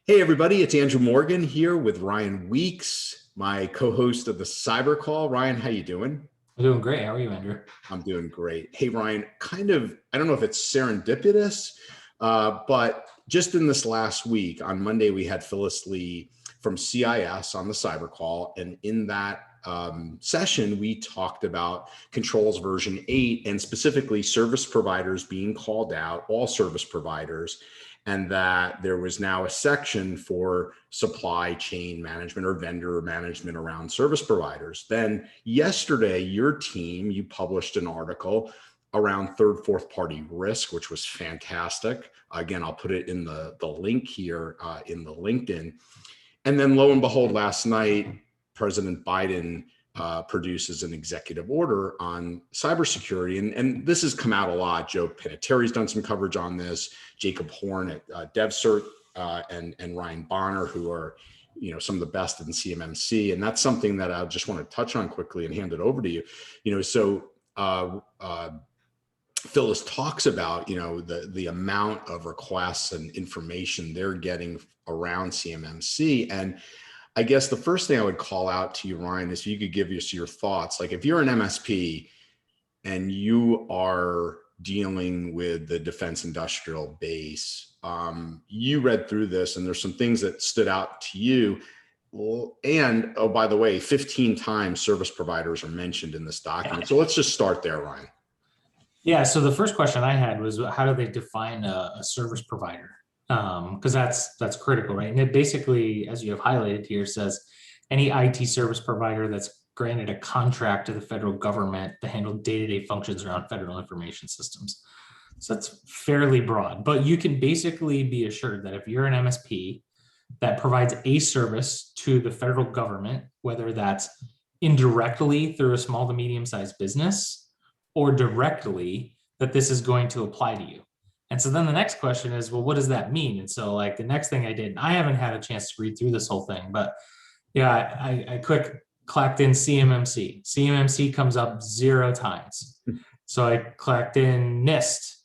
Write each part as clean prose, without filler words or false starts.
Hey, everybody, it's Andrew Morgan here with Ryan Weeks, my co-host of the Cyber Call. Ryan, how you doing? I'm doing great. How are you, Andrew? I'm doing great. Hey, Ryan, I don't know if it's serendipitous, but just in this last week, on Monday, we had Phyllis Lee from CIS on the Cyber Call. And in that session, we talked about Controls version 8 and specifically service providers being called out, all service providers, and that there was now a section for supply chain management or vendor management around service providers. Then yesterday, your team, you published an article around third, fourth party risk, which was fantastic. Again, I'll put it in the link here in the LinkedIn. And then lo and behold, last night, President Biden produces an executive order on cybersecurity. And this has come out a lot. Joe Panettieri's done some coverage on this, Jacob Horn at DevCert, and Ryan Bonner, who are some of the best in CMMC. And that's something that I just want to touch on quickly and hand it over to you. Phyllis talks about, the amount of requests and information they're getting around CMMC. And I guess the first thing I would call out to you, Ryan, is if you could give us your thoughts. Like if you're an MSP and you are dealing with the defense industrial base, you read through this and there's some things that stood out to you. And, oh, by the way, 15 times service providers are mentioned in this document. So let's just start there, Ryan. Yeah, so the first question I had was, how do they define a service provider? Because that's critical, right? And it basically, as you have highlighted here, says any IT service provider that's granted a contract to the federal government to handle day-to-day functions around federal information systems. So that's fairly broad, but you can basically be assured that if you're an MSP that provides a service to the federal government, whether that's indirectly through a small to medium-sized business or directly, that this is going to apply to you. And so then the next question is, well, what does that mean? And so like the next thing I did, I haven't had a chance to read through this whole thing, but yeah, I clacked in CMMC. CMMC comes up 0 times. So I clacked in NIST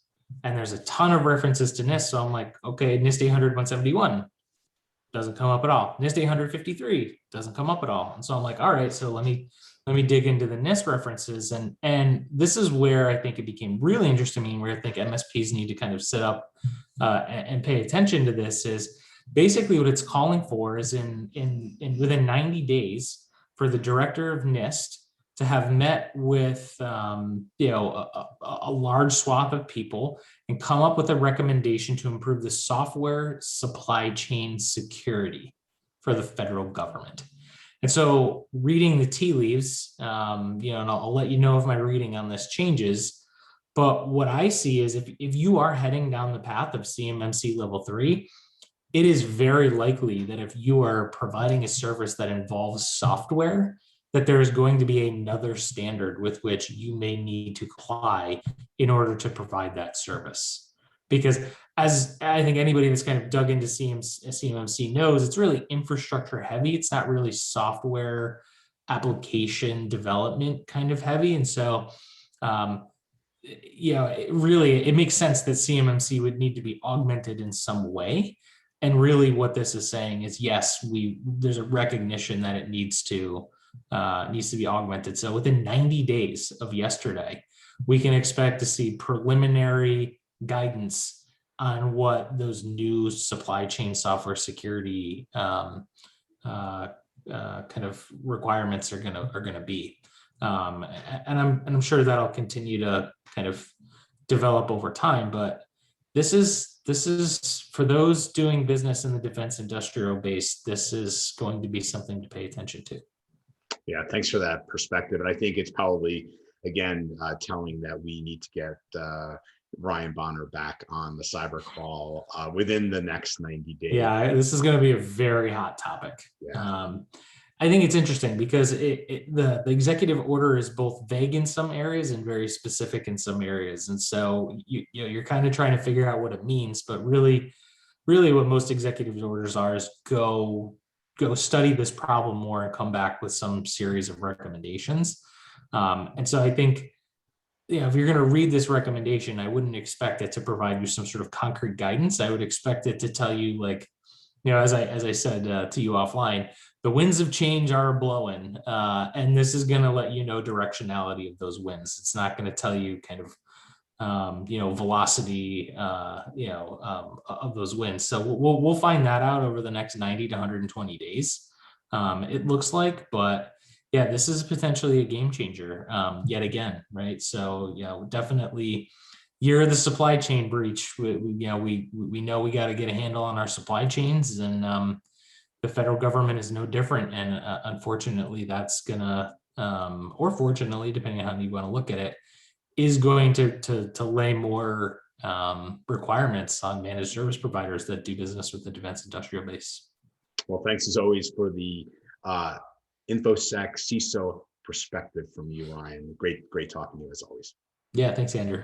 and there's a ton of references to NIST. So I'm like, okay, NIST 800-171 doesn't come up at all. NIST 853 doesn't come up at all. And so I'm like, all right, so let me dig into the NIST references. And this is where I think it became really interesting to me, where I think MSPs need to kind of sit up and pay attention to this. Is basically what it's calling for is in within 90 days for the director of NIST to have met with a large swath of people and come up with a recommendation to improve the software supply chain security for the federal government. And so reading the tea leaves, and I'll let you know if my reading on this changes, but what I see is if you are heading down the path of CMMC level 3, it is very likely that if you are providing a service that involves software, that there is going to be another standard with which you may need to comply in order to provide that service. Because as I think anybody that's kind of dug into CMMC knows, it's really infrastructure heavy. It's not really software application development kind of heavy. And so, it makes sense that CMMC would need to be augmented in some way. And really what this is saying is, yes, there's a recognition that it needs to be augmented. So within 90 days of yesterday, we can expect to see preliminary guidance on what those new supply chain software security kind of requirements are gonna be, and I'm sure that'll continue to kind of develop over time. But this is for those doing business in the defense industrial base. This is going to be something to pay attention to. Yeah, thanks for that perspective. And I think it's probably, again, telling that we need to get Ryan Bonner back on the cyber call within the next 90 days. Yeah, this is going to be a very hot topic. Yeah. I think it's interesting because the executive order is both vague in some areas and very specific in some areas. And so you're kind of trying to figure out what it means, but really what most executive orders are is go study this problem more and come back with some series of recommendations. And so I think, if you're going to read this recommendation, I wouldn't expect it to provide you some sort of concrete guidance. I would expect it to tell you, like, as I said to you offline, the winds of change are blowing, and this is going to let you know directionality of those winds. It's not going to tell you kind of velocity, of those winds. So we'll find that out over the next 90 to 120 days. It looks like, but yeah, this is potentially a game changer, yet again, right? So, definitely year of the supply chain breach. We know we got to get a handle on our supply chains, and the federal government is no different. And unfortunately, that's gonna, or fortunately, depending on how you want to look at it, is going to lay more requirements on managed service providers that do business with the defense industrial base. Well, thanks as always for the InfoSec CISO perspective from you, Ryan. Great talking to you as always. Yeah, thanks, Andrew.